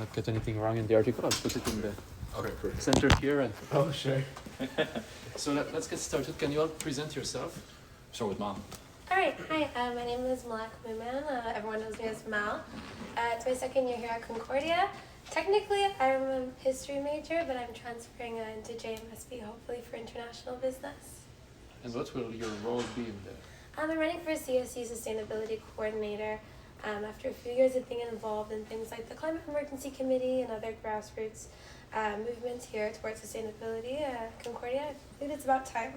not get anything wrong in the article, I'll put it in the Perfect. center here. And Oh, sure. so let's get started. Can you all present yourself? Start with Mom. All right, hi, my name is Malak Muman. Everyone knows me as Mal. It's my second year here at Concordia. Technically, I'm a history major, but I'm transferring into JMSB, hopefully for international business. And what will your role be in there? I'm running for CSU Sustainability Coordinator after a few years of being involved in things like the Climate Emergency Committee and other grassroots movements here towards sustainability. Concordia, I believe it's about time.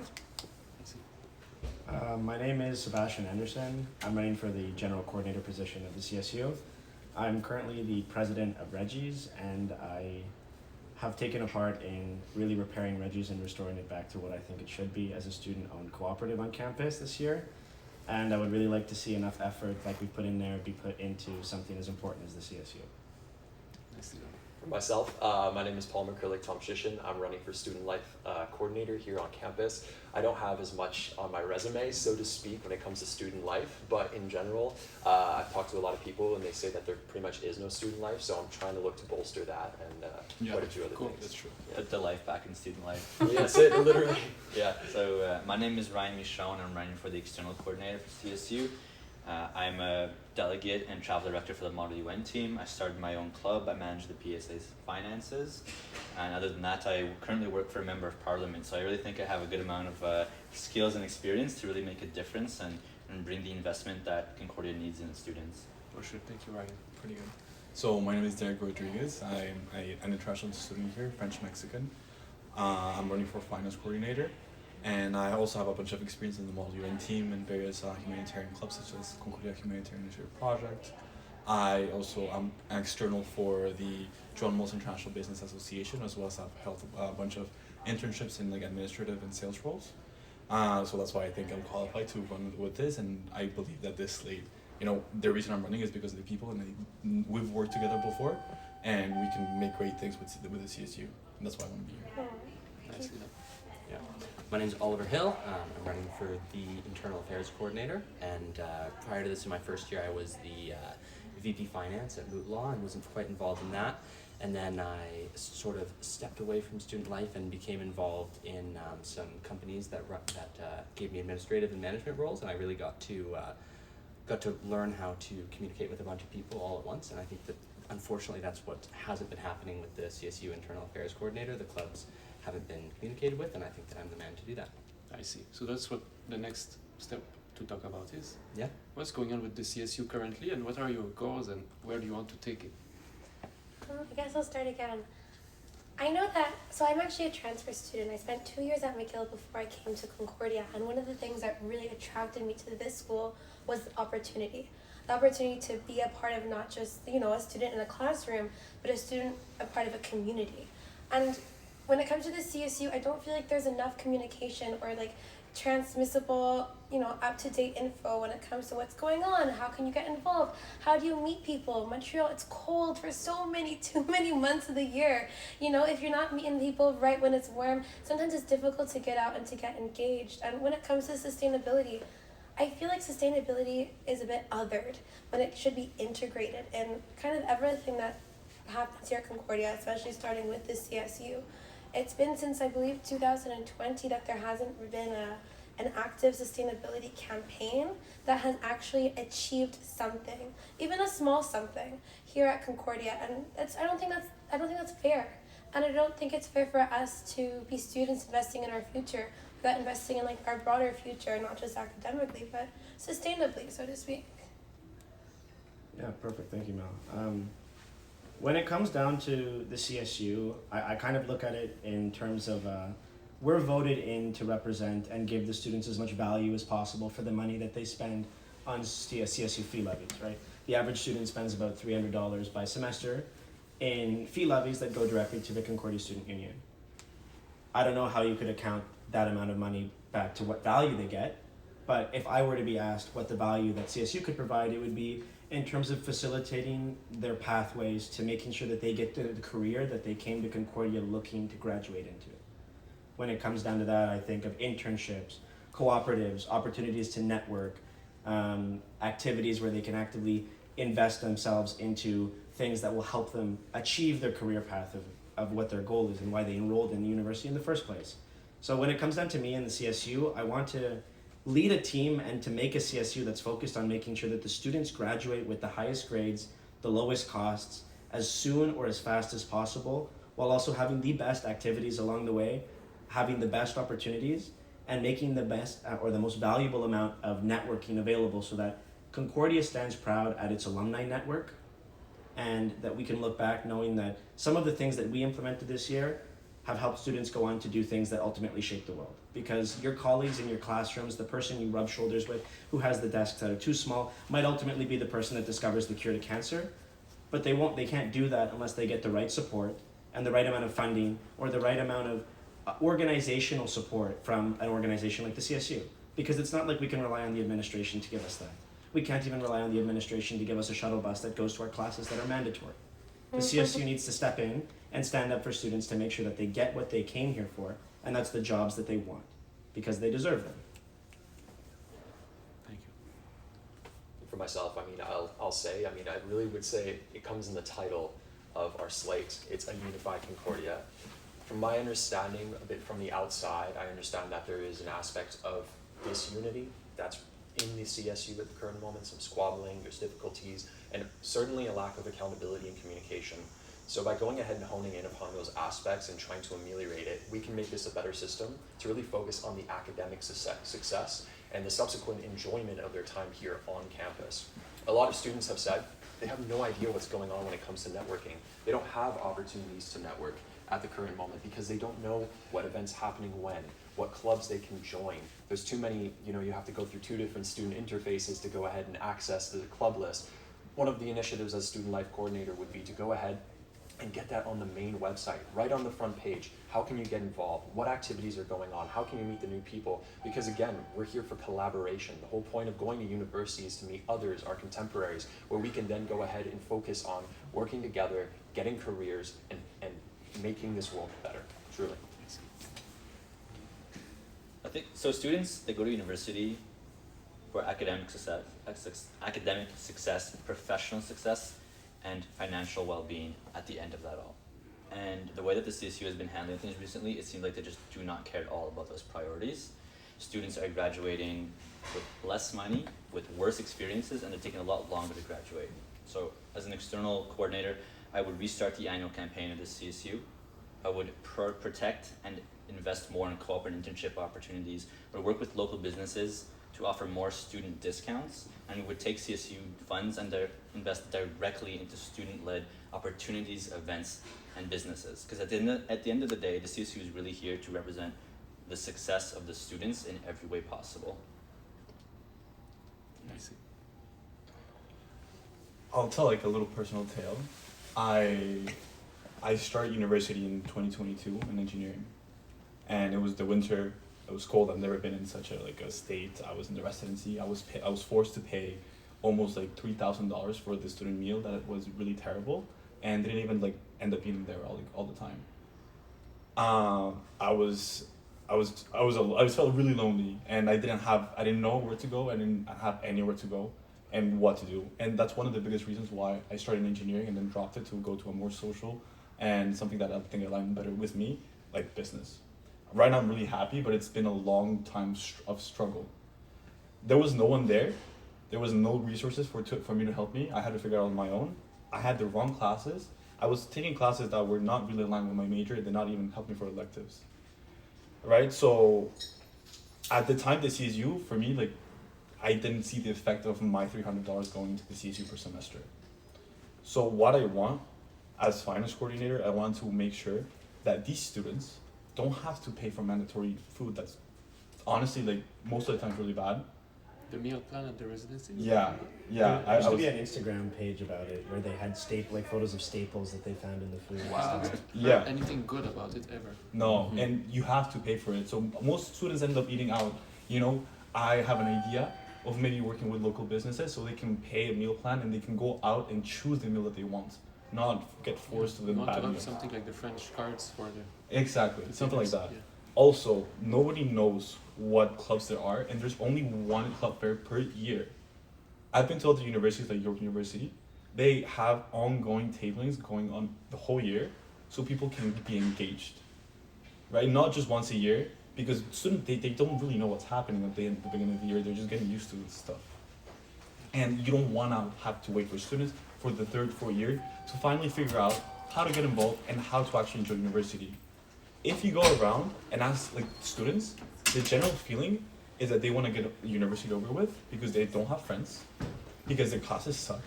My name is Sebastian Anderson. I'm running for the general coordinator position of the CSU. I'm currently the president of Reggies, and I have taken a part in really repairing Reggies and restoring it back to what I think it should be as a student-owned cooperative on campus this year. And I would really like to see enough effort like we put in there be put into something as important as the CSU. Nice to know. For myself, my name is Paul McCurlick-Tomshishin. I'm running for Student Life Coordinator here on campus. I don't have as much on my resume, so to speak, when it comes to student life, but in general, I've talked to a lot of people and they say that there pretty much is no student life, so I'm trying to look to bolster that and quite a few other things. That's true. Yeah. Put the life back in student life. Yeah, that's it, literally. Yeah. So my name is Ryan Michon. I'm running for the external coordinator for CSU. I'm a delegate and travel director for the Model UN team. I started my own club. I manage the PSA's finances. And other than that, I currently work for a member of parliament. So I really think I have a good amount of skills and experience to really make a difference and bring the investment that Concordia needs in its students. For sure. Thank you, Ryan. Pretty good. So my name is Derek Rodriguez. I'm an international student here, French-Mexican. I'm running for finance coordinator. And I also have a bunch of experience in the Model UN team and various humanitarian clubs such as Concordia Humanitarian Initiative Project. I also am an external for the John Mills International Business Association, as well as I've held a bunch of internships in like administrative and sales roles. So that's why I think I'm qualified to run with this, and I believe that this slate, the reason I'm running is because of the people, and we've worked together before, and we can make great things with the CSU, and that's why I want to be here. Nice to know. Yeah. My name is Oliver Hill. I'm running for the Internal Affairs Coordinator, and prior to this, in my first year, I was the VP Finance at Moot Law and wasn't quite involved in that. And then I sort of stepped away from student life and became involved in some companies that gave me administrative and management roles, and I really got to learn how to communicate with a bunch of people all at once. And I think that unfortunately that's what hasn't been happening with the CSU Internal Affairs Coordinator. The clubs haven't been communicated with, and I think that I'm the man to do that. I see. So that's what the next step to talk about is. Yeah. What's going on with the CSU currently, and what are your goals, and where do you want to take it? I guess I'll start again. I know that, so I'm actually a transfer student. I spent 2 years at McGill before I came to Concordia, and one of the things that really attracted me to this school was the opportunity. The opportunity to be a part of not just, a student in a classroom, but a part of a community. And when it comes to the CSU, I don't feel like there's enough communication or transmissible, up-to-date info when it comes to what's going on. How can you get involved? How do you meet people? Montreal, it's cold for too many months of the year. If you're not meeting people right when it's warm, sometimes it's difficult to get out and to get engaged. And when it comes to sustainability, I feel like sustainability is a bit othered when it should be integrated in kind of everything that happens here at Concordia, especially starting with the CSU. It's been since, I believe, 2020 that there hasn't been an active sustainability campaign that has actually achieved something, even a small something, here at Concordia. And I don't think that's fair. And I don't think it's fair for us to be students investing in our future, without investing in our broader future, not just academically, but sustainably, so to speak. Yeah, perfect. Thank you, Mel. When it comes down to the CSU, I kind of look at it in terms of we're voted in to represent and give the students as much value as possible for the money that they spend on CSU fee levies, right? The average student spends about $300 by semester in fee levies that go directly to the Concordia Student Union. I don't know how you could account that amount of money back to what value they get, but if I were to be asked what the value that CSU could provide, it would be in terms of facilitating their pathways to making sure that they get the career that they came to Concordia looking to graduate into. When it comes down to that, I think of internships, cooperatives, opportunities to network, activities where they can actively invest themselves into things that will help them achieve their career path of what their goal is and why they enrolled in the university in the first place. So when it comes down to me and the CSU, I want to lead a team and to make a CSU that's focused on making sure that the students graduate with the highest grades, the lowest costs, as soon or as fast as possible, while also having the best activities along the way, having the best opportunities, and making the best or the most valuable amount of networking available so that Concordia stands proud at its alumni network, and that we can look back knowing that some of the things that we implemented this year have helped students go on to do things that ultimately shape the world. Because your colleagues in your classrooms, the person you rub shoulders with who has the desks that are too small, might ultimately be the person that discovers the cure to cancer, but they can't do that unless they get the right support and the right amount of funding or the right amount of organizational support from an organization like the CSU. Because it's not like we can rely on the administration to give us that. We can't even rely on the administration to give us a shuttle bus that goes to our classes that are mandatory. The CSU needs to step in and stand up for students to make sure that they get what they came here for, and that's the jobs that they want, because they deserve them. Thank you. For myself, I mean, I'll say, I mean, I really would say it comes in the title of our slate. It's a unified Concordia. From my understanding, a bit from the outside, I understand that there is an aspect of disunity that's in the CSU at the current moment, some squabbling, there's difficulties, and certainly a lack of accountability and communication. So by going ahead and honing in upon those aspects and trying to ameliorate it, we can make this a better system to really focus on the academic success and the subsequent enjoyment of their time here on campus. A lot of students have said they have no idea what's going on when it comes to networking. They don't have opportunities to network at the current moment because they don't know what events happening when, what clubs they can join. There's too many, you have to go through 2 different student interfaces to go ahead and access the club list. One of the initiatives as student life coordinator would be to go ahead and get that on the main website, right on the front page. How can you get involved? What activities are going on? How can you meet the new people? Because again, we're here for collaboration. The whole point of going to university is to meet others, our contemporaries, where we can then go ahead and focus on working together, getting careers, and making this world better, truly. I think so. Students, they go to university for academic success, professional success, and financial well-being at the end of that all. And the way that the CSU has been handling things recently, it seems like they just do not care at all about those priorities. Students are graduating with less money, with worse experiences, and they're taking a lot longer to graduate. So as an external coordinator, I would restart the annual campaign of the CSU. I would protect and invest more in co-op and internship opportunities. We would work with local businesses to offer more student discounts, and we would take CSU funds and invest directly into student-led opportunities, events, and businesses. Because at the end of the day, the CSU is really here to represent the success of the students in every way possible. I see. I'll tell like a little personal tale. I started university in 2022 in engineering, and it was the winter. It was cold. I've never been in such a state. I was in the residency. I was forced to pay almost like $3,000 for the student meal. That was really terrible, and didn't even like end up eating there all the time. I felt really lonely, and I didn't know where to go. I didn't have anywhere to go and what to do. And that's one of the biggest reasons why I started engineering and then dropped it to go to a more social and something that I think aligned better with me, like business. Right now I'm really happy, but it's been a long time of struggle. There was no one there. There was no resources for me to help me. I had to figure it out on my own. I had the wrong classes. I was taking classes that were not really aligned with my major. They did not even help me for electives. Right? So at the time, the CSU, for me, like, I didn't see the effect of my $300 going to the CSU per semester. So what I want as finance coordinator, I want to make sure that these students don't have to pay for mandatory food that's honestly, like, most of the time really bad. The meal plan at the residency? Yeah. There used to be an Instagram page about it where they had photos of staples that they found in the food. Wow. And stuff. Yeah. Anything good about it ever? No, and you have to pay for it. So most students end up eating out. I have an idea of maybe working with local businesses so they can pay a meal plan and they can go out and choose the meal that they want, not get forced to the Not bad to meal. have something like the French cards for the... Exactly, something like that. Yeah. Also, nobody knows what clubs there are, and there's only one club fair per year. I've been told the universities like York University, they have ongoing tablings going on the whole year, so people can be engaged, right? Not just once a year, because students, they don't really know what's happening at the beginning of the year. They're just getting used to this stuff. And you don't want to have to wait for students for the third, fourth year to finally figure out how to get involved and how to actually enjoy university. If you go around and ask like students, the general feeling is that they want to get university over with because they don't have friends, because their classes suck,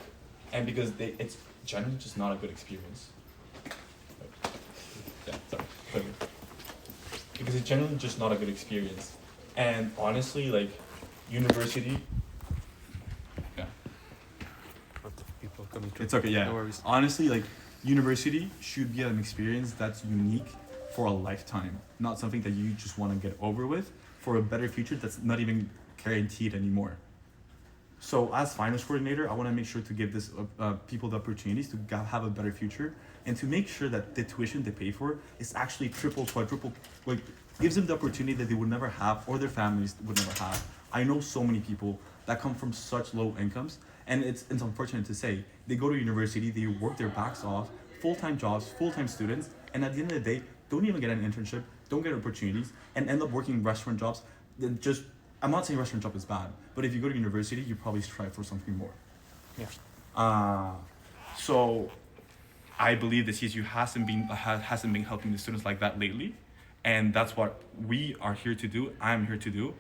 and because it's generally just not a good experience. Yeah, sorry. Because it's generally just not a good experience. And honestly, like, university, yeah. People coming through. It's okay, yeah. No worries. Honestly, like, university should be an experience that's unique for a lifetime, not something that you just want to get over with for a better future that's not even guaranteed anymore. So as finance coordinator, I want to make sure to give this people the opportunities to have a better future, and to make sure that the tuition they pay for is actually triple, quadruple, like gives them the opportunity that they would never have, or their families would never have. I know so many people that come from such low incomes, and it's unfortunate to say, they go to university, they work their backs off, full-time jobs, full-time students, and at the end of the day, don't even get an internship, don't get opportunities, and end up working restaurant jobs. Then just, I'm not saying restaurant job is bad, but if you go to university, you probably strive for something more. Yeah. So I believe the CSU hasn't been helping the students like that lately, and that's what we are here to do. I'm here to do.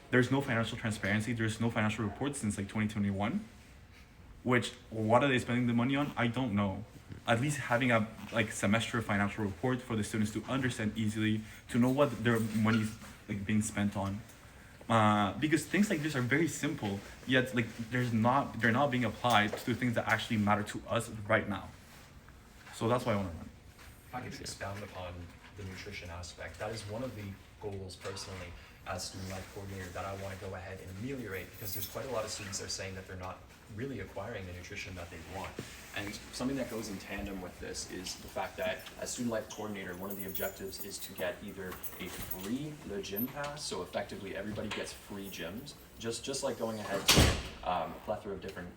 There's no financial transparency. There's no financial reports since like 2021. Which, what are they spending the money on? I don't know. At least having a like semester financial report for the students to understand easily, to know what their money is like being spent on. Because things like this are very simple, yet like they're not being applied to things that actually matter to us right now. So that's why I want to run. If I could expound upon the nutrition aspect, that is one of the goals personally as student life coordinator that I want to go ahead and ameliorate, because there's quite a lot of students that are saying that they're not really acquiring the nutrition that they want. And something that goes in tandem with this is the fact that as student life coordinator, one of the objectives is to get either a free Le Gym pass, so effectively everybody gets free gyms, just like going ahead to a plethora of different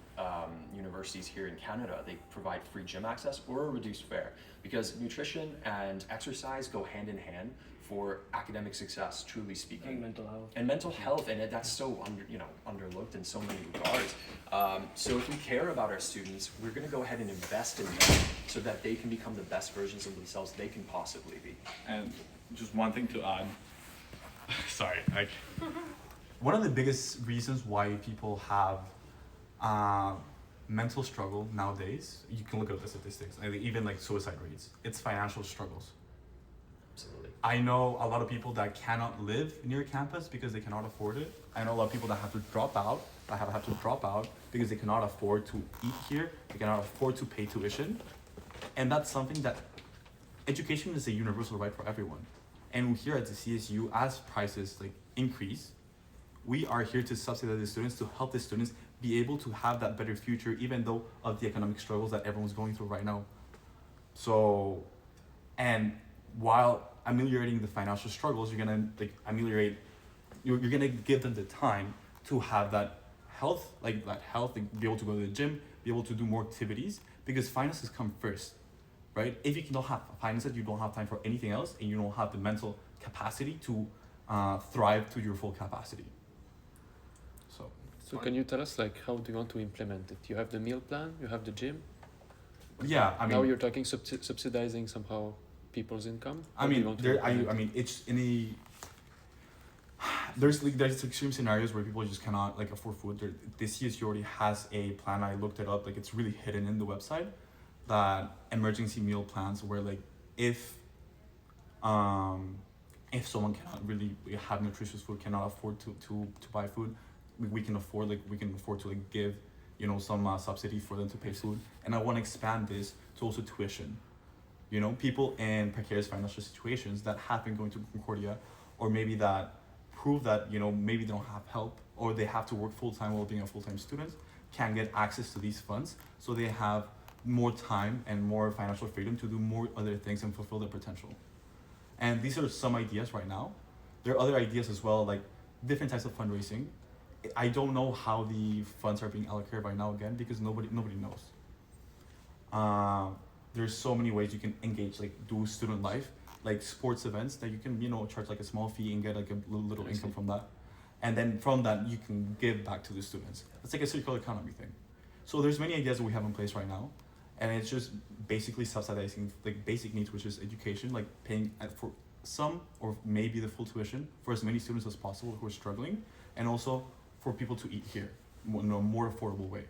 universities here in Canada. They provide free gym access or a reduced fare, because nutrition and exercise go hand in hand for academic success, truly speaking. And mental health, and that's so underlooked in so many regards. So if we care about our students, we're going to go ahead and invest in them so that they can become the best versions of themselves they can possibly be. And just one thing to add. Sorry, one of the biggest reasons why people have mental struggle nowadays, you can look at the statistics, even like suicide rates, it's financial struggles. Absolutely. I know a lot of people that cannot live near campus because they cannot afford it. I know a lot of people that have to drop out, because they cannot afford to eat here, they cannot afford to pay tuition. And that's something that education is a universal right for everyone. And here at the CSU, as prices like increase, we are here to subsidize the students, to help the students be able to have that better future, even though of the economic struggles that everyone's going through right now. So, and while ameliorating the financial struggles, you're gonna you're gonna give them the time to have that health, be able to go to the gym, be able to do more activities, because finances come first, right? If you don't have finances, you don't have time for anything else, and you don't have the mental capacity to thrive to your full capacity. So can you tell us, like, how do you want to implement it? You have the meal plan, you have the gym. Yeah, I mean. Now you're talking subsidizing somehow people's income. It's in a. There's extreme scenarios where people just cannot like afford food. The CSU already has a plan. I looked it up. Like, it's really hidden in the website. That emergency meal plans where like if someone cannot really have nutritious food, cannot afford to buy food, we can afford to like give some subsidy for them to pay food. And I want to expand this to also tuition. People in precarious financial situations that have been going to Concordia, or maybe that prove that maybe they don't have help, or they have to work full-time while being a full-time student, can get access to these funds, so they have more time and more financial freedom to do more other things and fulfill their potential. And these are some ideas right now. There are other ideas as well, like different types of fundraising. I don't know how the funds are being allocated right now, again, because nobody knows. There's so many ways you can engage, like do student life, like sports events that you can, charge like a small fee and get like a little income from that. And then from that, you can give back to the students. It's like a circular economy thing. So there's many ideas that we have in place right now. And it's just basically subsidizing like basic needs, which is education, like paying for some or maybe the full tuition for as many students as possible who are struggling, and also for people to eat here in a more affordable way.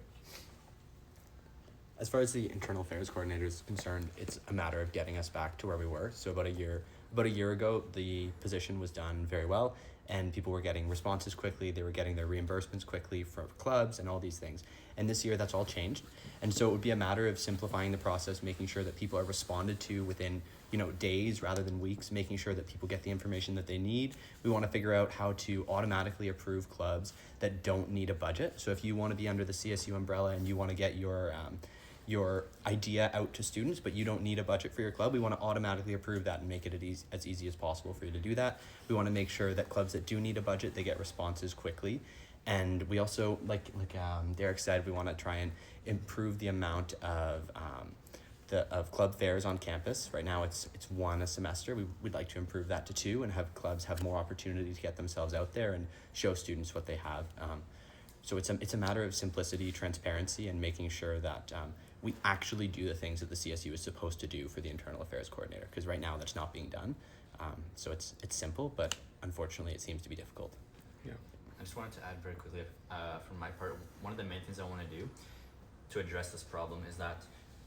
As far as the internal affairs coordinator is concerned, it's a matter of getting us back to where we were. So about a year ago, the position was done very well, and people were getting responses quickly. They were getting their reimbursements quickly for clubs and all these things. And this year, that's all changed. And so it would be a matter of simplifying the process, making sure that people are responded to within, days rather than weeks, making sure that people get the information that they need. We want to figure out how to automatically approve clubs that don't need a budget. So if you want to be under the CSU umbrella and you want to get your idea out to students, but you don't need a budget for your club, we want to automatically approve that and make it as easy as possible for you to do that. We want to make sure that clubs that do need a budget, they get responses quickly. And we also, like Derek said, we want to try and improve the amount of club fairs on campus. Right now it's one a semester. We'd like to improve that to 2 and have clubs have more opportunity to get themselves out there and show students what they have. So it's a matter of simplicity, transparency, and making sure that we actually do the things that the CSU is supposed to do for the internal affairs coordinator, because right now that's not being done. So it's simple, but unfortunately it seems to be difficult. Yeah. I just wanted to add very quickly, from my part, one of the main things I want to do to address this problem is that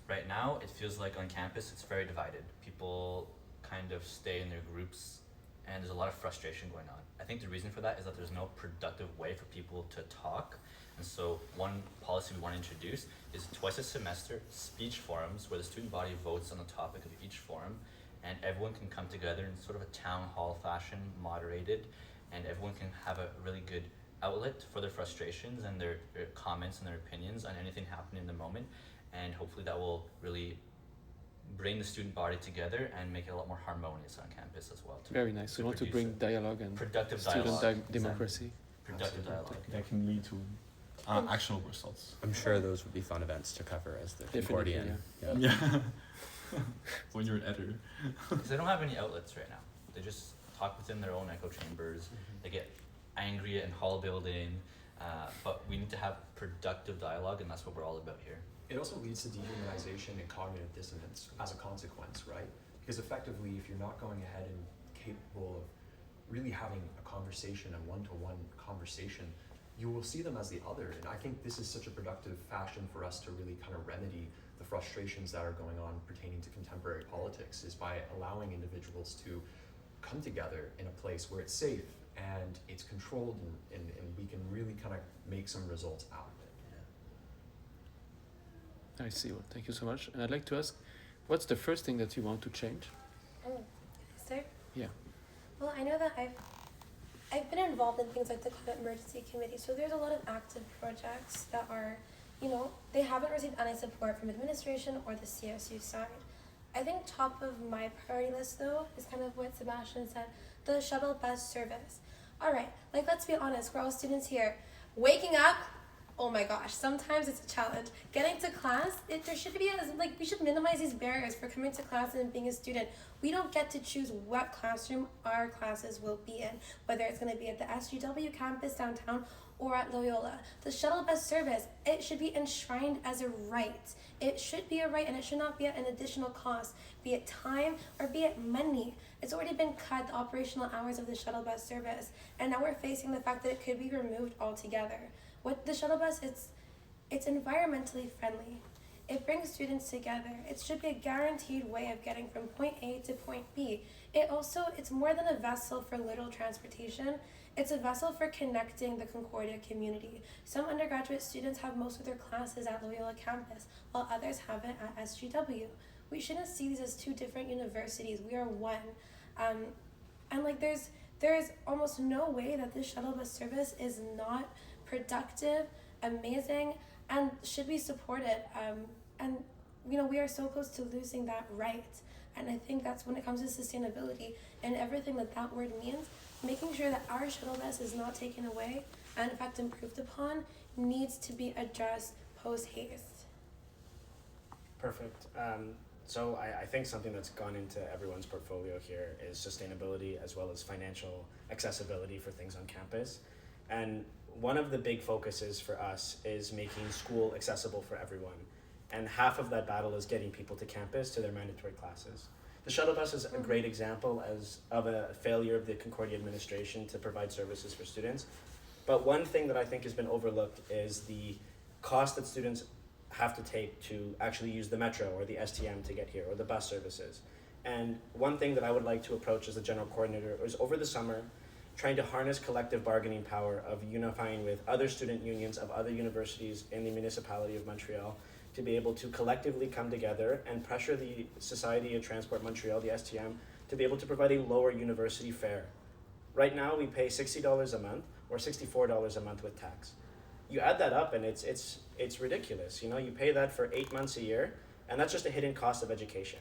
right now it feels like on campus it's very divided. People kind of stay in their groups and there's a lot of frustration going on. I think the reason for that is that there's no productive way for people to talk. And so one policy we want to introduce is twice a semester speech forums where the student body votes on the topic of each forum, and everyone can come together in sort of a town hall fashion, moderated, and everyone can have a really good outlet for their frustrations and their comments and their opinions on anything happening in the moment. And hopefully that will really bring the student body together and make it a lot more harmonious on campus as well. Very nice. We want to bring dialogue and productive student dialogue. democracy. Productive dialogue. That can lead to actionable results. I'm sure those would be fun events to cover as the Definitely, Concordia. Yeah. When you're an editor. Because they don't have any outlets right now. They just talk within their own echo chambers. They get angry in hall building, but we need to have productive dialogue, and that's what we're all about here. It also leads to dehumanization and cognitive dissonance as a consequence, right? Because effectively, if you're not going ahead and capable of really having a conversation, a one-to-one conversation, you will see them as the other. And I think this is such a productive fashion for us to really kind of remedy the frustrations that are going on pertaining to contemporary politics, is by allowing individuals to come together in a place where it's safe and it's controlled, and we can really kind of make some results out of it. I see. Well, thank you so much. And I'd like to ask, what's the first thing that you want to change? Oh, can I start? Yeah. Well, I know that I've been involved in things like the climate emergency committee, so there's a lot of active projects that are, they haven't received any support from administration or the CSU side. I think top of my priority list though is kind of what Sebastian said, the shuttle bus service. All right, let's be honest, we're all students here. Waking up, oh my gosh, sometimes it's a challenge. Getting to class, there should be we should minimize these barriers for coming to class and being a student. We don't get to choose what classroom our classes will be in, whether it's going to be at the SGW campus downtown or at Loyola. The shuttle bus service, it should be enshrined as a right. It should be a right, and it should not be at an additional cost, be it time or be it money. It's already been cut, the operational hours of the shuttle bus service, and now we're facing the fact that it could be removed altogether. What the shuttle bus, it's environmentally friendly. It brings students together. It should be a guaranteed way of getting from point A to point B. It's more than a vessel for literal transportation. It's a vessel for connecting the Concordia community. Some undergraduate students have most of their classes at Loyola campus, while others have it at SGW. We shouldn't see these as two different universities. We are one. There's almost no way that this shuttle bus service is not productive, amazing, and should be supported. We are so close to losing that right. And I think that's when it comes to sustainability and everything that word means, making sure that our shuttle bus is not taken away and in fact improved upon needs to be addressed post haste. Perfect. So I think something that's gone into everyone's portfolio here is sustainability as well as financial accessibility for things on campus. And one of the big focuses for us is making school accessible for everyone. And half of that battle is getting people to campus to their mandatory classes. The shuttle bus is a great example of a failure of the Concordia administration to provide services for students. But one thing that I think has been overlooked is the cost that students have to take to actually use the metro or the STM to get here, or the bus services. And one thing that I would like to approach as a general coordinator is over the summer, trying to harness collective bargaining power of unifying with other student unions of other universities in the municipality of Montreal to be able to collectively come together and pressure the Society of Transport Montreal, the STM, to be able to provide a lower university fare. Right now we pay $60 a month or $64 a month with tax. You add that up and it's ridiculous. You know, you pay that for 8 months a year, and that's just a hidden cost of education.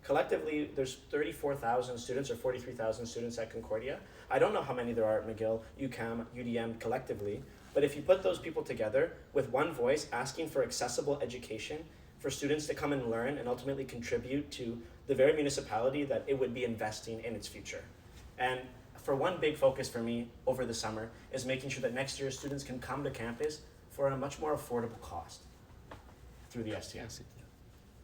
Collectively, there's 34,000 students or 43,000 students at Concordia. I don't know how many there are at McGill, UQAM, UDM collectively, but if you put those people together with one voice asking for accessible education for students to come and learn and ultimately contribute to the very municipality that it would be investing in its future. And for one big focus for me over the summer is making sure that next year students can come to campus for a much more affordable cost through the STM.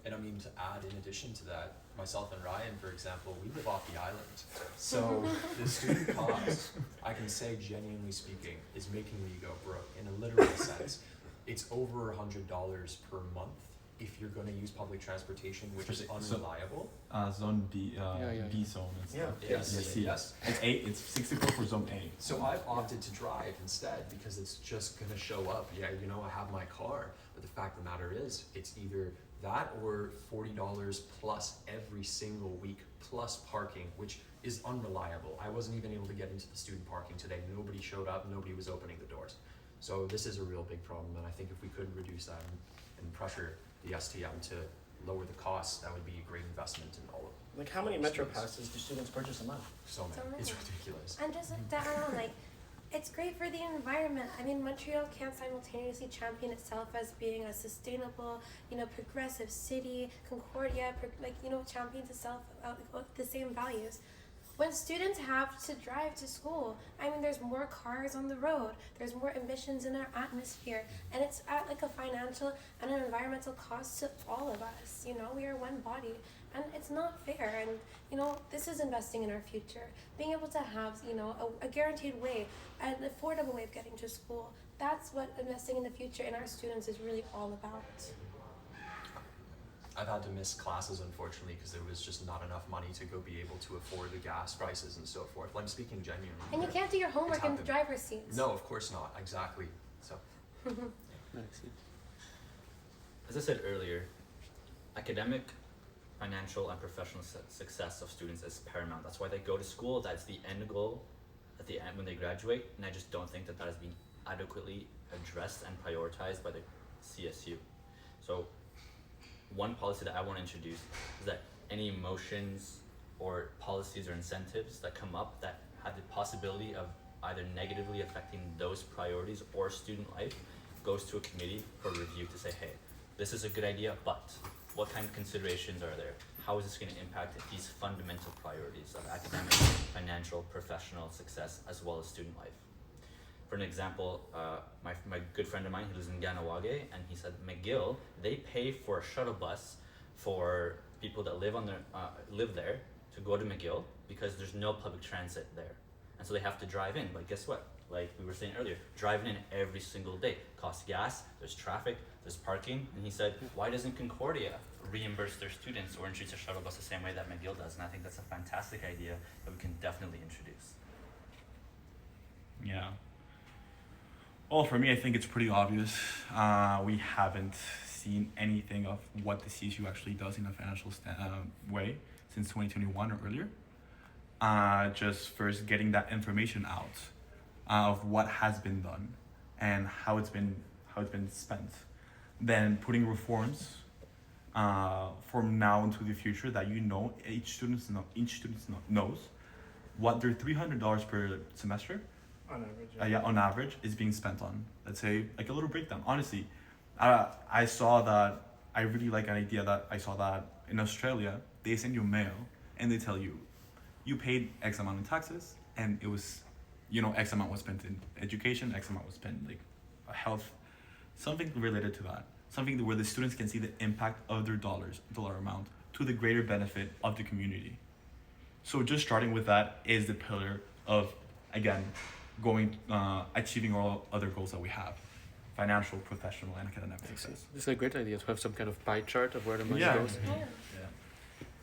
And I mean, to add in addition to that, myself and Ryan, for example, we live off the island. So the student cost, I can say genuinely speaking, is making me go broke in a literal sense. It's over $100 per month if you're going to use public transportation, which is unreliable. Zone D, B zone and stuff. Yes. It's 64 for zone A. So I've opted to drive instead because it's just going to show up. Yeah, you know, I have my car. But the fact of the matter is, it's either that or $40 plus every single week plus parking, which is unreliable. I wasn't even able to get into the student parking today. Nobody showed up, nobody was opening the doors. So this is a real big problem, and I think if we could reduce that and pressure the STM to lower the costs, that would be a great investment in all of it. Like, how many metro passes do students purchase a month? So many. It's ridiculous. And just like to add on, like, it's great for the environment. I mean, Montreal can't simultaneously champion itself as being a sustainable, progressive city. Concordia, champions itself with the same values. When students have to drive to school, I mean, there's more cars on the road, there's more emissions in our atmosphere, and it's at like a financial and an environmental cost to all of us. We are one body, and it's not fair. And this is investing in our future. Being able to have a guaranteed way, an affordable way of getting to school. That's what investing in the future in our students is really all about. I've had to miss classes, unfortunately, because there was just not enough money to go be able to afford the gas prices and so forth. I'm speaking genuinely. And you can't do your homework in the driver's seats. No, of course not. Exactly. So. As I said earlier, academic, financial, and professional success of students is paramount. That's why they go to school. That's the end goal at the end when they graduate. And I just don't think that has been adequately addressed and prioritized by the CSU. So one policy that I want to introduce is that any motions or policies or incentives that come up that have the possibility of either negatively affecting those priorities or student life goes to a committee for review to say, hey, this is a good idea, but what kind of considerations are there? How is this going to impact these fundamental priorities of academic, financial, professional success, as well as student life? For an example, my good friend of mine, he lives in Ganawage, and he said McGill, they pay for a shuttle bus for people that live there to go to McGill because there's no public transit there. And so they have to drive in, but guess what? Like we were saying earlier, driving in every single day costs gas, there's traffic, there's parking. And he said, why doesn't Concordia reimburse their students or introduce a shuttle bus the same way that McGill does? And I think that's a fantastic idea that we can definitely introduce. Yeah. Well, for me, I think it's pretty obvious. We haven't seen anything of what the CSU actually does in a financial way since 2021 or earlier. Just first getting that information out of what has been done and how it's been spent. Then putting reforms from now into the future that each student knows what their $300 per semester. On average. On average, is being spent on. Let's say like a little breakdown. Honestly, I saw that I really like an idea that I saw that in Australia, they send you mail and they tell you, you paid X amount in taxes, and it was, X amount was spent in education, X amount was spent in like health, something related to that. Something where the students can see the impact of their dollar amount to the greater benefit of the community. So just starting with that is the pillar of, again, achieving all other goals that we have. Financial, professional, and academic success. This is a great idea to have some kind of pie chart of where the money Yeah. goes. Yeah.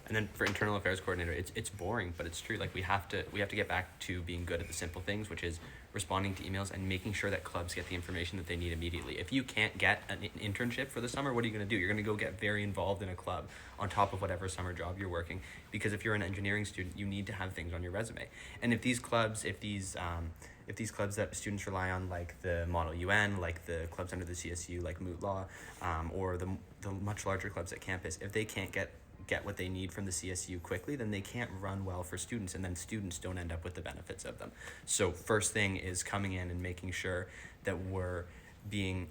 And then for internal affairs coordinator, it's boring, but it's true. Like we have to get back to being good at the simple things, which is responding to emails and making sure that clubs get the information that they need immediately. If you can't get an internship for the summer, what are you going to do? You're going to go get very involved in a club on top of whatever summer job you're working. Because if you're an engineering student, you need to have things on your resume. And if these clubs that students rely on, like the Model UN, like the clubs under the CSU, like Moot Law, or the much larger clubs at campus, if they can't get what they need from the CSU quickly, then they can't run well for students, and then students don't end up with the benefits of them. So first thing is coming in and making sure that we're being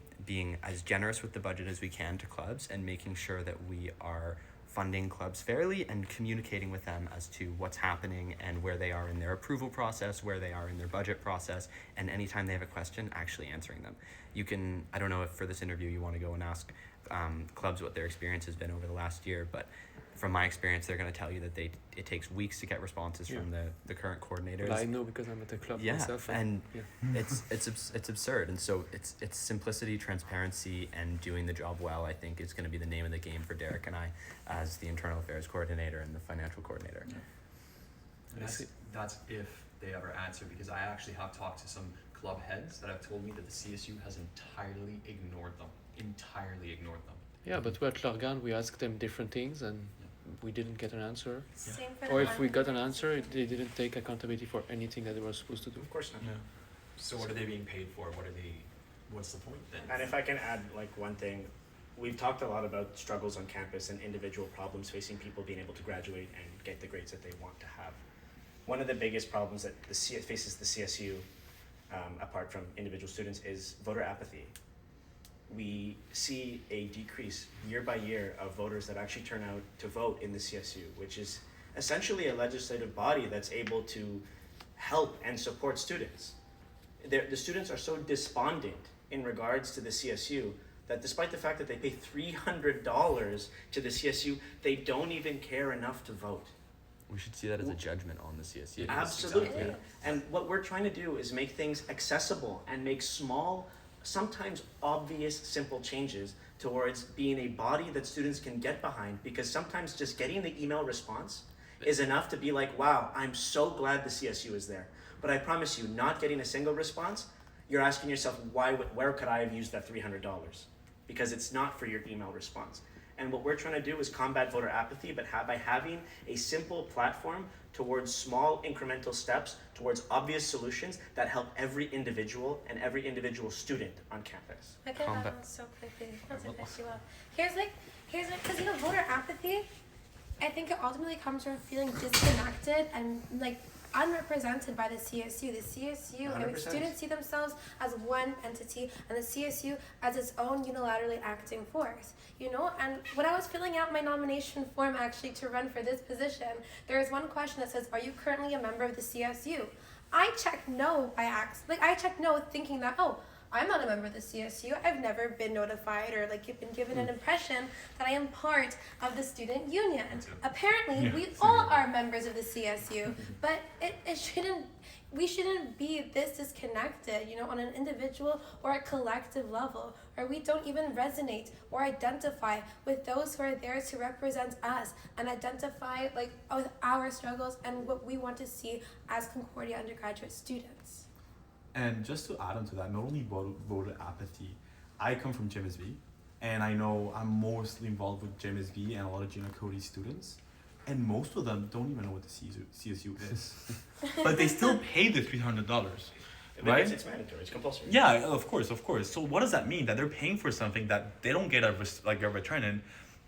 as generous with the budget as we can to clubs, and making sure that we are funding clubs fairly and communicating with them as to what's happening and where they are in their approval process, where they are in their budget process, and anytime they have a question, actually answering them. I don't know if for this interview you want to go and ask clubs what their experience has been over the last year, but from my experience, they're going to tell you that it takes weeks to get responses from the current coordinators. Well, I know because I'm at the club myself. And it's absurd. And so it's simplicity, transparency, and doing the job well, I think, is going to be the name of the game for Derek and I as the internal affairs coordinator and the financial coordinator. And that's if they ever answer, because I actually have talked to some club heads that have told me that the CSU has entirely ignored them. Yeah, but we're at Lorgan, we asked them different things and we didn't get an answer. Same for Or the if we got an marketing. answer, they didn't take accountability for anything that they were supposed to do. Of course not. So what are they being paid for? What's the point then? And if I can add like one thing, we've talked a lot about struggles on campus and individual problems facing people being able to graduate and get the grades that they want to have. One of the biggest problems that faces the CSU, apart from individual students, is voter apathy. We see a decrease year by year of voters that actually turn out to vote in the CSU, which is essentially a legislative body that's able to help and support students. The students are so despondent in regards to the CSU that despite the fact that they pay $300 to the CSU, they don't even care enough to vote. We should see that as a judgment on the CSU. Absolutely. Exactly. And what we're trying to do is make things accessible and make small, sometimes obvious, simple changes towards being a body that students can get behind, because sometimes just getting the email response is enough to be like, wow, I'm so glad the CSU is there. But I promise you, not getting a single response, you're asking yourself, where could I have used that $300? Because it's not for your email response. And what we're trying to do is combat voter apathy, but by having a simple platform towards small incremental steps, towards obvious solutions that help every individual and every individual student on campus. I can add on so quickly. Not to piss you off. Here's because voter apathy, I think it ultimately comes from feeling disconnected and like unrepresented by the CSU. The CSU, I mean, 100%. students see themselves as one entity and the CSU as its own unilaterally acting force. And when I was filling out my nomination form actually to run for this position, there is one question that says, are you currently a member of the CSU? I checked no by accident. I checked no thinking that, I'm not a member of the CSU. I've never been notified or been given an impression that I am part of the student union. Apparently, we all are members of the CSU, but we shouldn't be this disconnected, on an individual or a collective level, where we don't even resonate or identify with those who are there to represent us and identify with our struggles and what we want to see as Concordia undergraduate students. And just to add on to that, not only voter apathy, I come from GMSB, and I know I'm mostly involved with GMSB and a lot of Gina Cody students, and most of them don't even know what the CSU is. But they still pay the $300, right? It's mandatory, it's compulsory. Yeah, of course. So what does that mean? That they're paying for something that they don't get a return in.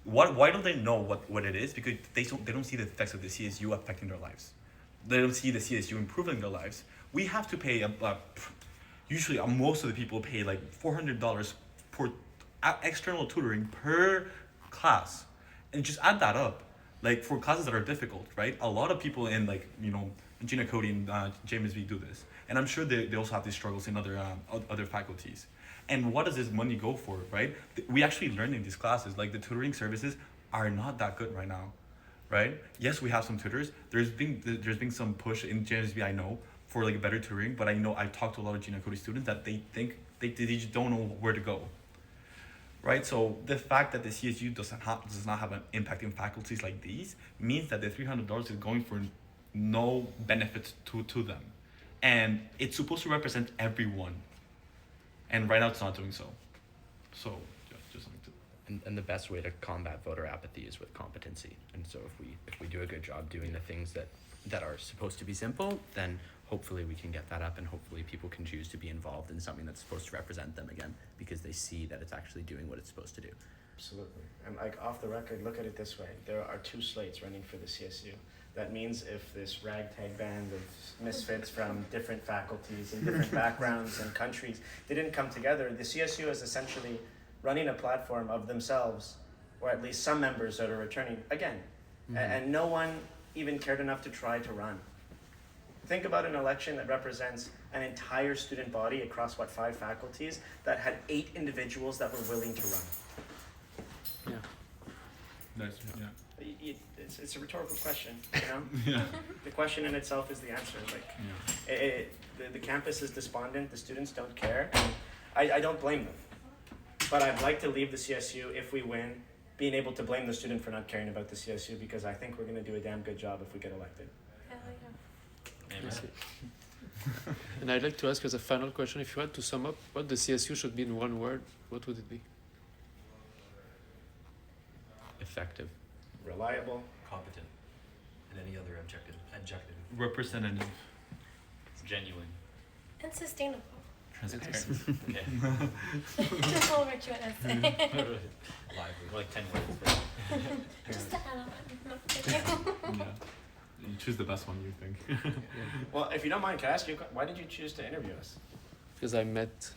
Why don't they know what it is? Because they don't see the effects of the CSU affecting their lives. They don't see the CSU improving their lives. We have to pay usually most of the people pay $400 for external tutoring per class, and just add that up. Like for classes that are difficult, right? A lot of people in like Gina Cody and James V do this, and I'm sure they also have these struggles in other faculties. And what does this money go for, right? We actually learn in these classes, like the tutoring services are not that good right now, right? Yes, we have some tutors. There's been some push in JSB, I know, for like better tutoring, but I know I've talked to a lot of Gina Cody students that they think they just don't know where to go, right? So the fact that the CSU does not have an impact in faculties like these means that the $300 is going for no benefit to them, and it's supposed to represent everyone, and right now it's not doing so. So just something to. And the best way to combat voter apathy is with competency. And so if we do a good job doing the things that are supposed to be simple, then hopefully we can get that up, and hopefully people can choose to be involved in something that's supposed to represent them again, because they see that it's actually doing what it's supposed to do. Absolutely. And like off the record, look at it this way. There are 2 slates running for the CSU. That means if this ragtag band of misfits from different faculties and different backgrounds and countries didn't come together, the CSU is essentially running a platform of themselves, or at least some members that are returning again. And no one even cared enough to try to run. Think about an election that represents an entire student body across 5 faculties that had 8 individuals that were willing to run. Yeah. Nice. Yeah. It's a rhetorical question, Yeah. The question in itself is the answer. The campus is despondent, the students don't care, and I don't blame them. But I'd like to leave the CSU, if we win, being able to blame the student for not caring about the CSU, because I think we're going to do a damn good job if we get elected. And I'd like to ask as a final question, if you had to sum up what the CSU should be in one word, what would it be? Effective. Reliable. Competent. And any other adjective. Representative. Genuine. And sustainable. Transparent. Okay. Just all virtue and essay. Lively. Like 10 words. Just to add on. No, kidding. Yeah. You choose the best one you think. Well, if you don't mind, can I ask you, why did you choose to interview us? Because I met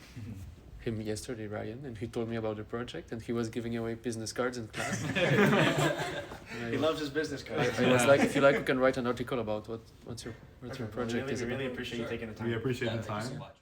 him yesterday, Ryan, and he told me about the project, and he was giving away business cards in class. He loves his business cards. I was like, if you like, we can write an article about what your project is We about. really appreciate you taking the time. We appreciate Yeah, the thank you time. so much.